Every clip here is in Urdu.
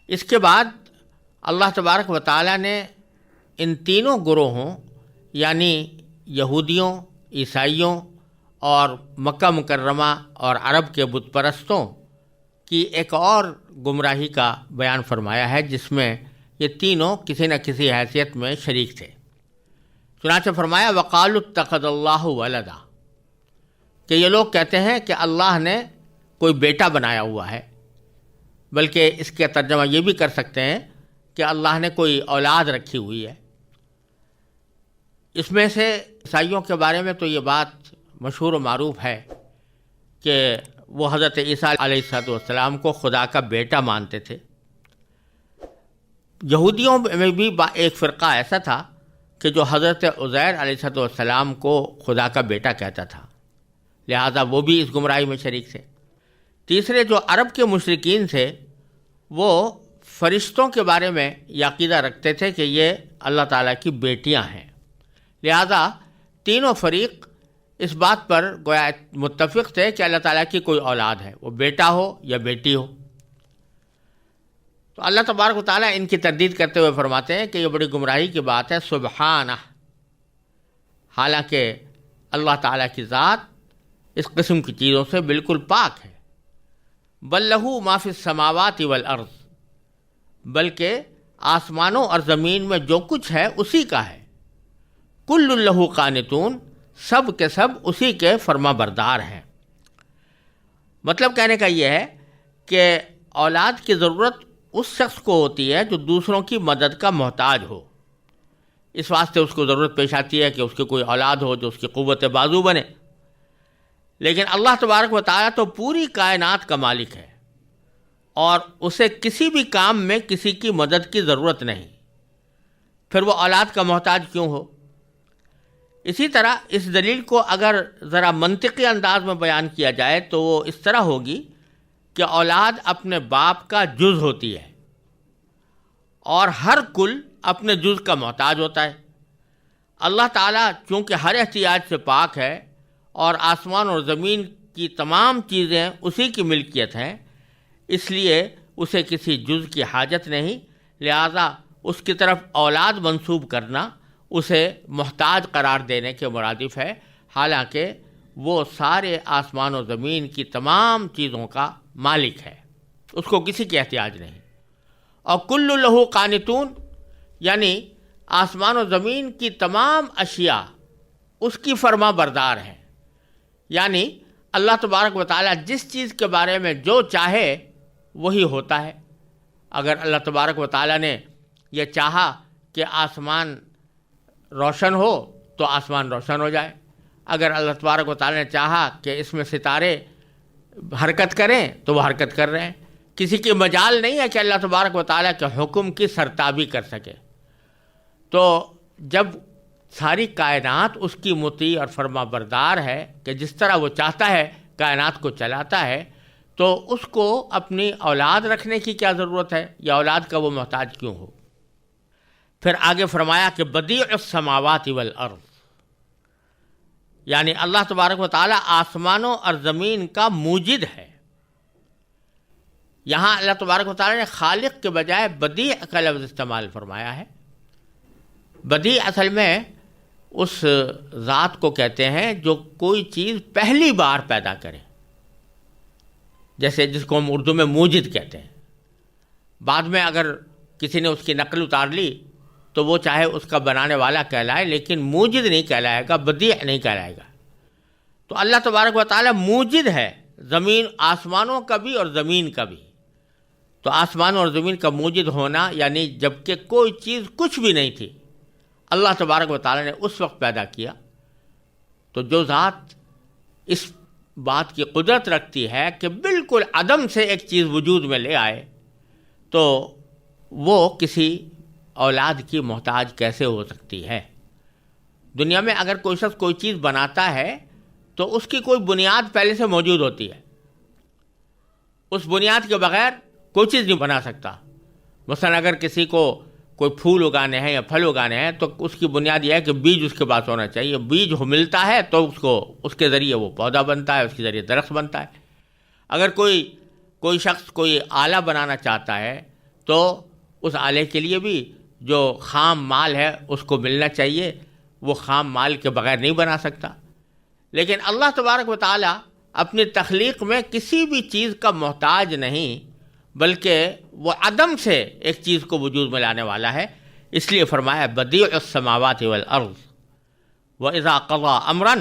اس کے بعد اللہ تبارک و تعالیٰ نے ان تینوں گروہوں یعنی یہودیوں، عیسائیوں اور مکہ مکرمہ اور عرب کے بت پرستوں کی ایک اور گمراہی کا بیان فرمایا ہے، جس میں یہ تینوں کسی نہ کسی حیثیت میں شریک تھے۔ چنانچہ فرمایا وقالوا اتخذ اللہ ولدا، کہ یہ لوگ کہتے ہیں کہ اللہ نے کوئی بیٹا بنایا ہوا ہے، بلکہ اس کا ترجمہ یہ بھی کر سکتے ہیں کہ اللہ نے کوئی اولاد رکھی ہوئی ہے۔ اس میں سے عیسائیوں کے بارے میں تو یہ بات مشہور و معروف ہے کہ وہ حضرت عیسیٰ علیہ السلام کو خدا کا بیٹا مانتے تھے۔ یہودیوں میں بھی ایک فرقہ ایسا تھا کہ جو حضرت عزیر علیہ السلام کو خدا کا بیٹا کہتا تھا، لہذا وہ بھی اس گمراہی میں شریک تھے۔ تیسرے جو عرب کے مشرکین تھے وہ فرشتوں کے بارے میں یہ عقیدہ رکھتے تھے کہ یہ اللہ تعالیٰ کی بیٹیاں ہیں، لہذا تینوں فریق اس بات پر گویا متفق تھے کہ اللہ تعالیٰ کی کوئی اولاد ہے، وہ بیٹا ہو یا بیٹی ہو۔ تو اللہ تبارک و تعالیٰ ان کی تردید کرتے ہوئے فرماتے ہیں کہ یہ بڑی گمراہی کی بات ہے، سبحانہ، حالانکہ اللہ تعالیٰ کی ذات اس قسم کی چیزوں سے بالکل پاک ہے۔ بل لہ ما فی السماوات والارض، بلکہ آسمانوں اور زمین میں جو کچھ ہے اسی کا ہے۔ کل لہ قانتون، سب کے سب اسی کے فرما بردار ہیں۔ مطلب کہنے کا یہ ہے کہ اولاد کی ضرورت اس شخص کو ہوتی ہے جو دوسروں کی مدد کا محتاج ہو، اس واسطے اس کو ضرورت پیش آتی ہے کہ اس کی کوئی اولاد ہو جو اس کی قوت بازو بنے۔ لیکن اللہ تبارک و تعالیٰ تو پوری کائنات کا مالک ہے اور اسے کسی بھی کام میں کسی کی مدد کی ضرورت نہیں، پھر وہ اولاد کا محتاج کیوں ہو؟ اسی طرح اس دلیل کو اگر ذرا منطقی انداز میں بیان کیا جائے تو وہ اس طرح ہوگی کہ اولاد اپنے باپ کا جز ہوتی ہے اور ہر کل اپنے جز کا محتاج ہوتا ہے۔ اللہ تعالیٰ چونکہ ہر احتیاج سے پاک ہے اور آسمان اور زمین کی تمام چیزیں اسی کی ملکیت ہیں، اس لیے اسے کسی جز کی حاجت نہیں، لہذا اس کی طرف اولاد منسوب کرنا اسے محتاج قرار دینے کے مرادف ہے، حالانکہ وہ سارے آسمان و زمین کی تمام چیزوں کا مالک ہے، اس کو کسی کی احتیاج نہیں۔ اور کل لہ قانتون، یعنی آسمان و زمین کی تمام اشیاء اس کی فرما بردار ہیں، یعنی اللہ تبارک و تعالیٰ جس چیز کے بارے میں جو چاہے وہی ہوتا ہے۔ اگر اللہ تبارک و تعالیٰ نے یہ چاہا کہ آسمان روشن ہو تو آسمان روشن ہو جائے، اگر اللہ تبارک و تعالیٰ نے چاہا کہ اس میں ستارے حرکت کریں تو وہ حرکت کر رہے ہیں۔ کسی کی مجال نہیں ہے کہ اللہ تبارک و تعالیٰ کے حکم کی سرتابی کر سکے۔ تو جب ساری کائنات اس کی مطیع اور فرما بردار ہے کہ جس طرح وہ چاہتا ہے کائنات کو چلاتا ہے، تو اس کو اپنی اولاد رکھنے کی کیا ضرورت ہے، یا اولاد کا وہ محتاج کیوں ہو؟ پھر آگے فرمایا کہ بدیع السماوات والارض، یعنی اللہ تبارک و تعالیٰ آسمانوں اور زمین کا موجد ہے۔ یہاں اللہ تبارک و تعالیٰ نے خالق کے بجائے بدیع کا لفظ استعمال فرمایا ہے۔ بدیع اصل میں اس ذات کو کہتے ہیں جو کوئی چیز پہلی بار پیدا کرے، جیسے جس کو ہم اردو میں موجد کہتے ہیں۔ بعد میں اگر کسی نے اس کی نقل اتار لی تو وہ چاہے اس کا بنانے والا کہلائے، لیکن موجد نہیں کہلائے گا، بدیع نہیں کہلائے گا۔ تو اللہ تبارک و تعالیٰ موجد ہے، زمین آسمانوں کا بھی اور زمین کا بھی۔ تو آسمانوں اور زمین کا موجد ہونا یعنی جبکہ کوئی چیز کچھ بھی نہیں تھی، اللہ تبارک و تعالیٰ نے اس وقت پیدا کیا۔ تو جو ذات اس بات کی قدرت رکھتی ہے کہ بالکل عدم سے ایک چیز وجود میں لے آئے، تو وہ کسی اولاد کی محتاج کیسے ہو سکتی ہے؟ دنیا میں اگر کوئی شخص کوئی چیز بناتا ہے تو اس کی کوئی بنیاد پہلے سے موجود ہوتی ہے، اس بنیاد کے بغیر کوئی چیز نہیں بنا سکتا۔ مثلا اگر کسی کو کوئی پھول اگانے ہیں یا پھل اگانے ہیں تو اس کی بنیاد یہ ہے کہ بیج اس کے پاس ہونا چاہیے، بیج ملتا ہے تو اس کے ذریعے وہ پودا بنتا ہے، اس کے ذریعے درخت بنتا ہے۔ اگر کوئی شخص کوئی آلہ بنانا چاہتا ہے تو اس آلے کے لیے بھی جو خام مال ہے اس کو ملنا چاہیے، وہ خام مال کے بغیر نہیں بنا سکتا۔ لیکن اللہ تبارک و تعالیٰ اپنی تخلیق میں کسی بھی چیز کا محتاج نہیں، بلکہ وہ عدم سے ایک چیز کو وجود میں لانے والا ہے۔ اس لیے فرمایا بدیع السماوات والارض واذا قضى امرا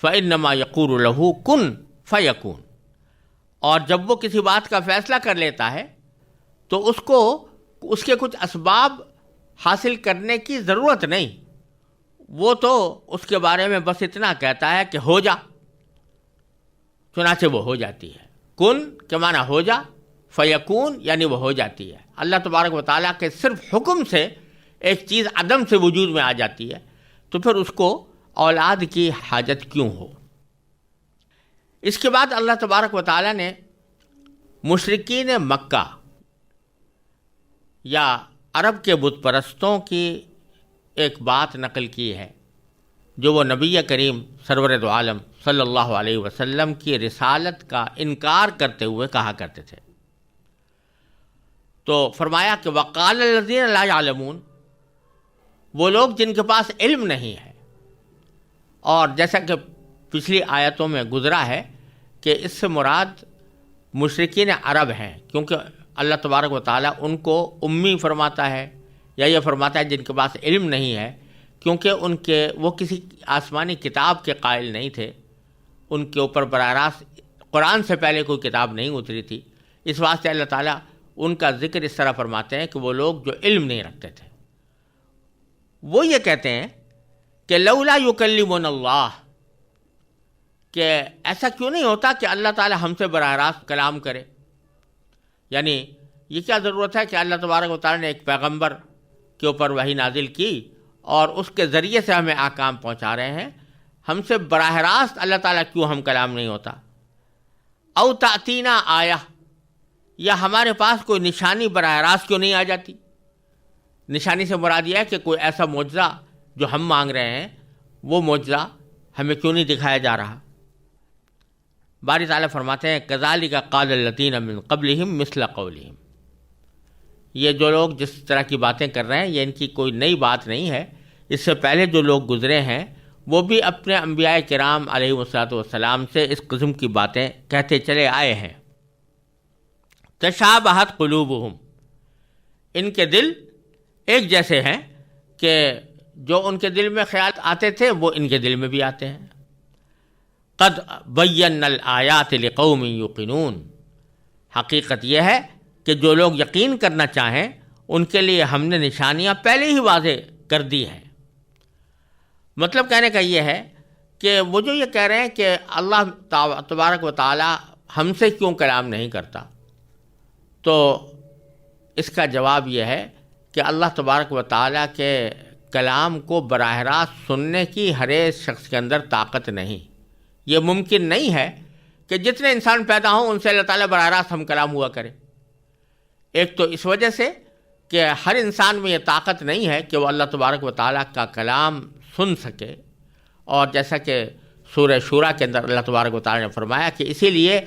فانما يقول له کن فیکون۔ اور جب وہ کسی بات کا فیصلہ کر لیتا ہے تو اس کو اس کے کچھ اسباب حاصل کرنے کی ضرورت نہیں، وہ تو اس کے بارے میں بس اتنا کہتا ہے کہ ہو جا، چنانچہ وہ ہو جاتی ہے۔ کن کے معنی ہو جا، فیکون یعنی وہ ہو جاتی ہے۔ اللہ تبارک و تعالیٰ کے صرف حکم سے ایک چیز عدم سے وجود میں آ جاتی ہے، تو پھر اس کو اولاد کی حاجت کیوں ہو؟ اس کے بعد اللہ تبارک و تعالیٰ نے مشرکین مکہ یا عرب کے بت پرستوں کی ایک بات نقل کی ہے، جو وہ نبی کریم سرور دو عالم صلی اللہ علیہ وسلم کی رسالت کا انکار کرتے ہوئے کہا کرتے تھے۔ تو فرمایا کہ وقال الذین لا یعلمون، وہ لوگ جن کے پاس علم نہیں ہے۔ اور جیسا کہ پچھلی آیتوں میں گزرا ہے کہ اس سے مراد مشرکین عرب ہیں، کیونکہ اللہ تبارک و تعالیٰ ان کو امی فرماتا ہے، یا یہ فرماتا ہے جن کے پاس علم نہیں ہے، کیونکہ وہ کسی آسمانی کتاب کے قائل نہیں تھے، ان کے اوپر براہ راست قرآن سے پہلے کوئی کتاب نہیں اتری تھی۔ اس واسطے اللہ تعالیٰ ان کا ذکر اس طرح فرماتے ہیں کہ وہ لوگ جو علم نہیں رکھتے تھے، وہ یہ کہتے ہیں کہ لولا یکلمنا اللہ، کہ ایسا کیوں نہیں ہوتا کہ اللہ تعالیٰ ہم سے براہ راست کلام کرے، یعنی یہ کیا ضرورت ہے کہ اللہ تبارک و تعالیٰ نے ایک پیغمبر کے اوپر وحی نازل کی اور اس کے ذریعے سے ہمیں احکام پہنچا رہے ہیں، ہم سے براہ راست اللہ تعالیٰ کیوں ہم کلام نہیں ہوتا؟ او تأتینا آیہ، یا ہمارے پاس کوئی نشانی براہ راست کیوں نہیں آ جاتی؟ نشانی سے مراد یہ ہے کہ کوئی ایسا معجزہ جو ہم مانگ رہے ہیں، وہ معجزہ ہمیں کیوں نہیں دکھایا جا رہا؟ باری تعالیٰ فرماتے ہیں کذالک قال الذین من قبلہم مثل قولہم، یہ جو لوگ جس طرح کی باتیں کر رہے ہیں یہ ان کی کوئی نئی بات نہیں ہے، اس سے پہلے جو لوگ گزرے ہیں وہ بھی اپنے انبیاء کرام علیہ والسلام سے اس قسم کی باتیں کہتے چلے آئے ہیں۔ تشابہت قلوبہم، ان کے دل ایک جیسے ہیں کہ جو ان کے دل میں خیال آتے تھے وہ ان کے دل میں بھی آتے ہیں۔ قد بینا الآیات لقوم یوقنون، حقیقت یہ ہے کہ جو لوگ یقین کرنا چاہیں ان کے لیے ہم نے نشانیاں پہلے ہی واضح کر دی ہیں۔ مطلب کہنے کا یہ ہے کہ وہ جو یہ کہہ رہے ہیں کہ اللہ تبارک و تعالی ہم سے کیوں کلام نہیں کرتا، تو اس کا جواب یہ ہے کہ اللہ تبارک و تعالیٰ کے کلام کو براہ راست سننے کی ہر ایک شخص کے اندر طاقت نہیں۔ یہ ممکن نہیں ہے کہ جتنے انسان پیدا ہوں ان سے اللہ تعالیٰ براہ راست ہم کلام ہوا کرے۔ ایک تو اس وجہ سے کہ ہر انسان میں یہ طاقت نہیں ہے کہ وہ اللہ تبارک و تعالیٰ کا کلام سن سکے، اور جیسا کہ سورہ شورا کے اندر اللہ تبارک و تعالیٰ نے فرمایا کہ اسی لیے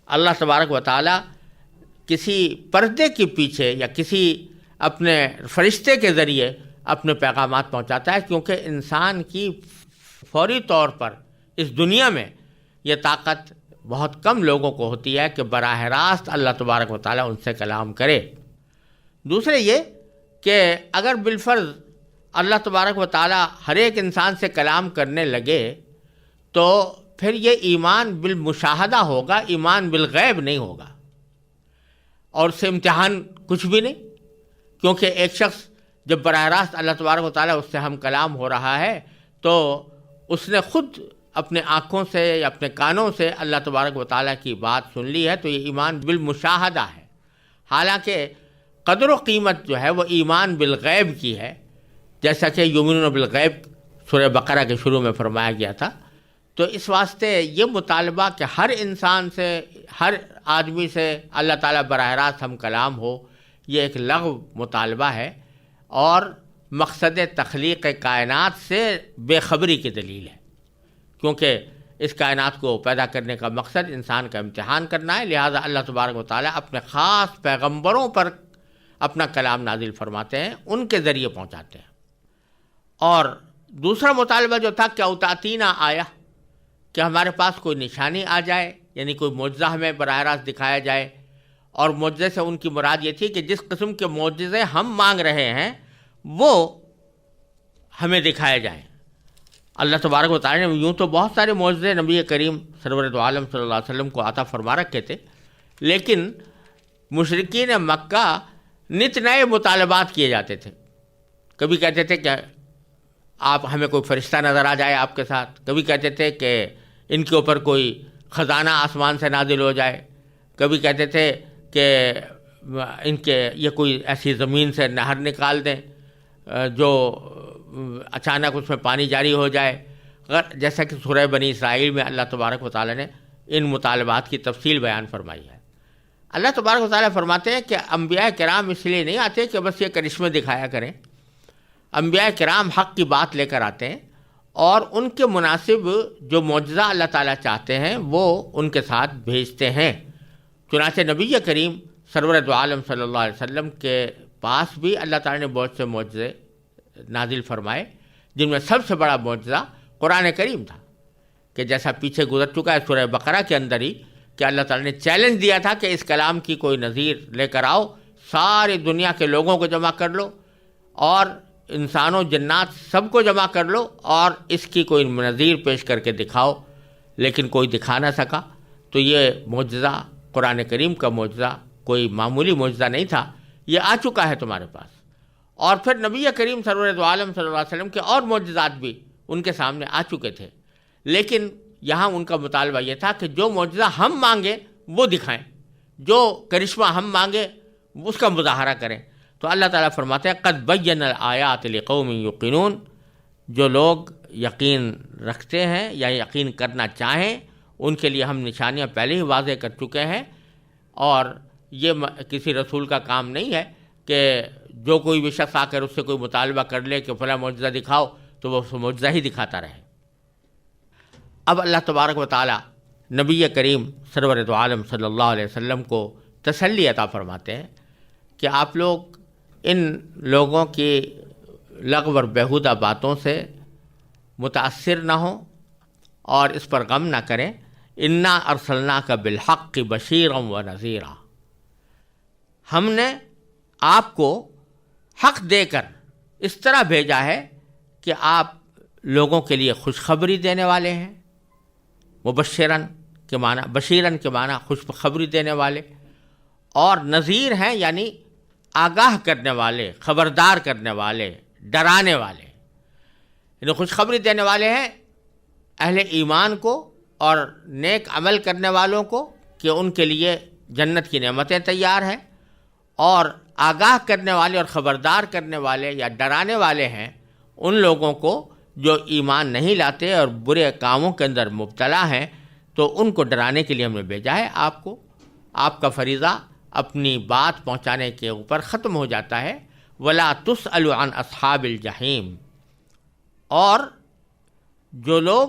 اللہ تبارک و تعالیٰ کسی پردے کے پیچھے یا کسی اپنے فرشتے کے ذریعے اپنے پیغامات پہنچاتا ہے، کیونکہ انسان کی فوری طور پر اس دنیا میں یہ طاقت بہت کم لوگوں کو ہوتی ہے کہ براہ راست اللہ تبارک و تعالیٰ ان سے کلام کرے۔ دوسرے یہ کہ اگر بالفرض اللہ تبارک و تعالیٰ ہر ایک انسان سے کلام کرنے لگے تو پھر یہ ایمان بالمشاہدہ ہوگا، ایمان بالغیب نہیں ہوگا، اور اس سے امتحان کچھ بھی نہیں، کیونکہ ایک شخص جب براہ راست اللہ تبارک و تعالیٰ اس سے ہم کلام ہو رہا ہے تو اس نے خود اپنے آنکھوں سے یا اپنے کانوں سے اللہ تبارک و تعالیٰ کی بات سن لی ہے، تو یہ ایمان بالمشاہدہ ہے۔ حالانکہ قدر و قیمت جو ہے وہ ایمان بالغیب کی ہے، جیسا کہ یؤمنون بالغیب سورہ بقرہ کے شروع میں فرمایا گیا تھا۔ تو اس واسطے یہ مطالبہ کہ ہر انسان سے، ہر آدمی سے اللہ تعالیٰ براہ راست ہم کلام ہو، یہ ایک لغو مطالبہ ہے، اور مقصد تخلیق کائنات سے بے خبری کی دلیل ہے، کیونکہ اس کائنات کو پیدا کرنے کا مقصد انسان کا امتحان کرنا ہے، لہذا اللہ تبارک و تعالیٰ اپنے خاص پیغمبروں پر اپنا کلام نازل فرماتے ہیں، ان کے ذریعے پہنچاتے ہیں۔ اور دوسرا مطالبہ جو تھا کہ اوتاتینا آیا، کہ ہمارے پاس کوئی نشانی آ جائے، یعنی کوئی معجزہ ہمیں براہ راست دکھایا جائے۔ اور معجزے سے ان کی مراد یہ تھی کہ جس قسم کے معجزے ہم مانگ رہے ہیں وہ ہمیں دکھائے جائیں۔ اللہ تبارک و تعالیٰ نے یوں تو بہت سارے معجزے نبی کریم سرور دو عالم صلی اللہ علیہ وسلم کو عطا فرما رکھے تھے، لیکن مشرکین مکہ نت نئے مطالبات کیے جاتے تھے۔ کبھی کہتے تھے کہ آپ ہمیں کوئی فرشتہ نظر آ جائے آپ کے ساتھ، کبھی کہتے تھے کہ ان کے اوپر کوئی خزانہ آسمان سے نازل ہو جائے، کبھی کہتے تھے کہ ان کے یہ کوئی ایسی زمین سے نہر نکال دیں جو اچانک اس میں پانی جاری ہو جائے، جیسا کہ سورہ بنی اسرائیل میں اللہ تبارک و تعالیٰ نے ان مطالبات کی تفصیل بیان فرمائی ہے۔ اللہ تبارک و تعالیٰ فرماتے ہیں کہ انبیاء کرام اس لیے نہیں آتے کہ بس یہ کرشمے دکھایا کریں، انبیاء کرام حق کی بات لے کر آتے ہیں، اور ان کے مناسب جو معجزہ اللہ تعالیٰ چاہتے ہیں وہ ان کے ساتھ بھیجتے ہیں۔ چنانچہ نبی کریم سرور دو عالم صلی اللہ علیہ وسلم کے پاس بھی اللہ تعالیٰ نے بہت سے معجزے نازل فرمائے، جن میں سب سے بڑا معجزہ قرآن کریم تھا، کہ جیسا پیچھے گزر چکا ہے سورہ بقرہ کے اندر ہی، کہ اللہ تعالیٰ نے چیلنج دیا تھا کہ اس کلام کی کوئی نظیر لے کر آؤ، ساری دنیا کے لوگوں کو جمع کر لو، اور انسانوں جنات سب کو جمع کر لو، اور اس کی کوئی نظیر پیش کر کے دکھاؤ، لیکن کوئی دکھا نہ سکا۔ تو یہ معجزہ قرآن کریم کا معجزہ کوئی معمولی معجزہ نہیں تھا، یہ آ چکا ہے تمہارے پاس۔ اور پھر نبی کریم سرور دو عالم صلی اللہ علیہ وسلم کے اور معجزات بھی ان کے سامنے آ چکے تھے، لیکن یہاں ان کا مطالبہ یہ تھا کہ جو معجزہ ہم مانگیں وہ دکھائیں، جو کرشمہ ہم مانگیں اس کا مظاہرہ کریں۔ تو اللہ تعالیٰ فرماتے ہیں قد بین الآیات لقوم یوقنون، جو لوگ یقین رکھتے ہیں یا یقین کرنا چاہیں ان کے لیے ہم نشانیاں پہلے ہی واضح کر چکے ہیں۔ اور یہ کسی رسول کا کام نہیں ہے کہ جو کوئی بھی شخص آ کر اس سے کوئی مطالبہ کر لے کہ فلاں معجزہ دکھاؤ تو وہ معجزہ ہی دکھاتا رہے۔ اب اللہ تبارک و تعالیٰ نبی کریم سرور دو عالم صلی اللہ علیہ وسلم کو تسلی عطا فرماتے ہیں کہ آپ لوگ ان لوگوں کی لغو اور بیہودہ باتوں سے متاثر نہ ہوں اور اس پر غم نہ کریں۔ انا ارسلناک بالحق بشیرا و نذیرا، ہم نے آپ کو حق دے کر اس طرح بھیجا ہے کہ آپ لوگوں کے لیے خوشخبری دینے والے ہیں۔ مبشرن کے معنی، بشیرن کے معنی خوشخبری دینے والے، اور نذیر ہیں یعنی آگاہ کرنے والے، خبردار کرنے والے، ڈرانے والے۔ یعنی خوشخبری دینے والے ہیں اہل ایمان کو اور نیک عمل کرنے والوں کو کہ ان کے لیے جنت کی نعمتیں تیار ہیں، اور آگاہ کرنے والے اور خبردار کرنے والے یا ڈرانے والے ہیں ان لوگوں کو جو ایمان نہیں لاتے اور برے کاموں کے اندر مبتلا ہیں، تو ان کو ڈرانے کے لیے ہم نے بھیجا ہے آپ کو۔ آپ کا فریضہ اپنی بات پہنچانے کے اوپر ختم ہو جاتا ہے۔ وَلَا تُسْأَلُ عَنْ أَصْحَابِ الْجَحِيمِ، اور جو لوگ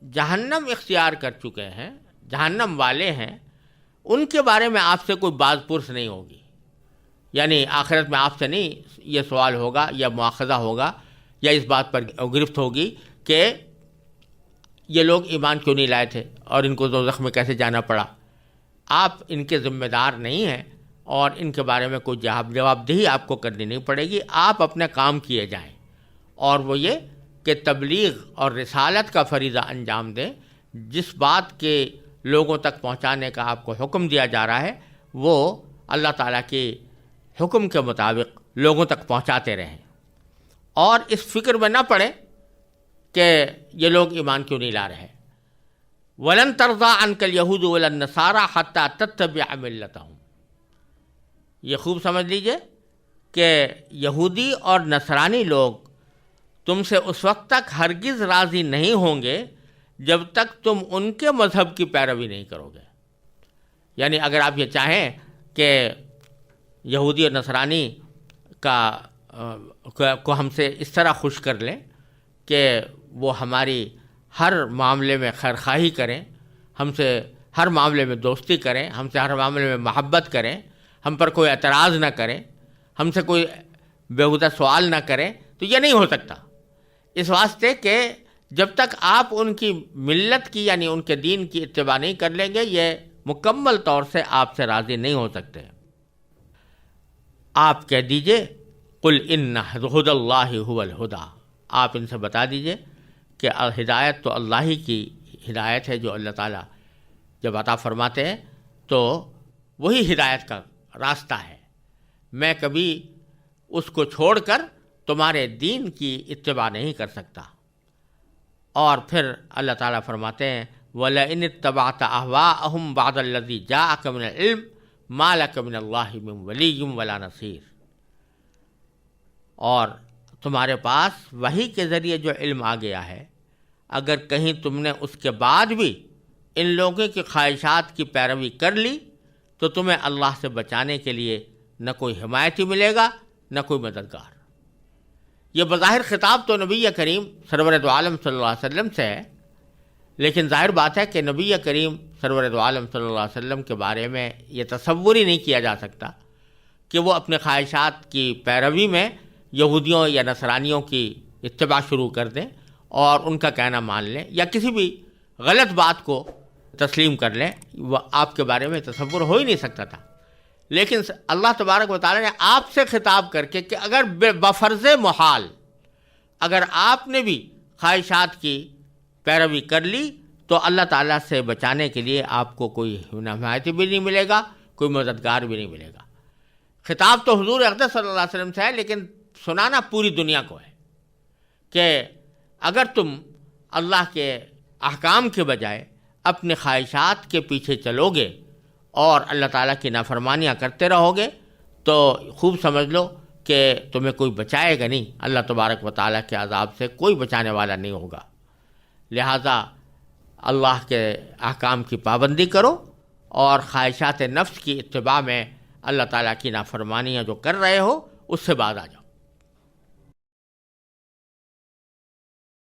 جہنم اختیار کر چکے ہیں، جہنم والے ہیں، ان کے بارے میں آپ سے کوئی باز پرس نہیں ہوگی۔ یعنی آخرت میں آپ سے نہیں یہ سوال ہوگا یا مواخذہ ہوگا یا اس بات پر گرفت ہوگی کہ یہ لوگ ایمان کیوں نہیں لائے تھے اور ان کو دوزخ میں کیسے جانا پڑا۔ آپ ان کے ذمہ دار نہیں ہیں اور ان کے بارے میں کوئی جواب دہی آپ کو کرنی نہیں پڑے گی۔ آپ اپنے کام کیے جائیں، اور وہ یہ کہ تبلیغ اور رسالت کا فریضہ انجام دیں۔ جس بات کے لوگوں تک پہنچانے کا آپ کو حکم دیا جا رہا ہے وہ اللہ تعالیٰ کے حکم کے مطابق لوگوں تک پہنچاتے رہیں، اور اس فکر میں نہ پڑیں کہ یہ لوگ ایمان کیوں نہیں لا رہے۔ وَلَن تَرْضَىٰ عَنْكَ الْيَهُودُ وَلَا النَّصَارَىٰ حَتَّىٰ تَتَّبِعَ مِلَّتَهُمْ، یہ خوب سمجھ لیجئے کہ یہودی اور نصرانی لوگ تم سے اس وقت تک ہرگز راضی نہیں ہوں گے جب تک تم ان کے مذہب کی پیروی نہیں کرو گے۔ یعنی اگر آپ یہ چاہیں کہ یہودی اور نصرانی کو ہم سے اس طرح خوش کر لیں کہ وہ ہماری ہر معاملے میں خیرخواہی کریں، ہم سے ہر معاملے میں دوستی کریں، ہم سے ہر معاملے میں محبت کریں، ہم پر کوئی اعتراض نہ کریں، ہم سے کوئی بیہودہ سوال نہ کرے، تو یہ نہیں ہو سکتا، اس واسطے کہ جب تک آپ ان کی ملت کی یعنی ان کے دین کی اتباع نہیں کر لیں گے، یہ مکمل طور سے آپ سے راضی نہیں ہو سکتے۔ آپ کہہ دیجئے قل ان ھدی اللہ ھو الھدی، آپ ان سے بتا دیجئے کہ ہدایت تو اللہ ہی کی ہدایت ہے، جو اللہ تعالیٰ جب عطا فرماتے ہیں تو وہی ہدایت کا راستہ ہے، میں کبھی اس کو چھوڑ کر تمہارے دین کی اتباع نہیں کر سکتا۔ اور پھر اللہ تعالیٰ فرماتے ہیں وَلَئِنِ اتَّبَعْتَ أَهْوَاءَهُمْ بَعْدَ الَّذِي جَاءَكَ مِنَ الْعِلْمِ مَا لَكَ مِنَ اللَّهِ مِنْ وَلِيٍّ وَلَا نَصِيرٍ، اور تمہارے پاس وحی کے ذریعے جو علم آ گیا ہے، اگر کہیں تم نے اس کے بعد بھی ان لوگوں کی خواہشات کی پیروی کر لی تو تمہیں اللہ سے بچانے کے لیے نہ کوئی حمایتی ملے گا نہ کوئی مددگار۔ یہ بظاہر خطاب تو نبی کریم سرور دو عالم صلی اللہ علیہ وسلم سے ہے، لیکن ظاہر بات ہے کہ نبی کریم سرور دو عالم صلی اللہ علیہ وسلم کے بارے میں یہ تصور ہی نہیں کیا جا سکتا کہ وہ اپنے خواہشات کی پیروی میں یہودیوں یا نصرانیوں کی اتباع شروع کر دیں اور ان کا کہنا مان لیں یا کسی بھی غلط بات کو تسلیم کر لیں، وہ آپ کے بارے میں تصور ہو ہی نہیں سکتا تھا۔ لیکن اللہ تبارک و تعالیٰ نے آپ سے خطاب کر کے کہ اگر بفرض محال اگر آپ نے بھی خواہشات کی پیروی کر لی تو اللہ تعالیٰ سے بچانے کے لیے آپ کو کوئی حمایتی بھی نہیں ملے گا، کوئی مددگار بھی نہیں ملے گا۔ خطاب تو حضور اقدس صلی اللہ علیہ وسلم سے ہے، لیکن سنانا پوری دنیا کو ہے کہ اگر تم اللہ کے احکام کے بجائے اپنے خواہشات کے پیچھے چلو گے اور اللہ تعالیٰ کی نافرمانیاں کرتے رہو گے تو خوب سمجھ لو کہ تمہیں کوئی بچائے گا نہیں، اللہ تبارک و تعالیٰ کے عذاب سے کوئی بچانے والا نہیں ہوگا۔ لہٰذا اللہ کے احکام کی پابندی کرو اور خواہشات نفس کی اتباع میں اللہ تعالیٰ کی نافرمانیاں جو کر رہے ہو اس سے باز آ جاؤ۔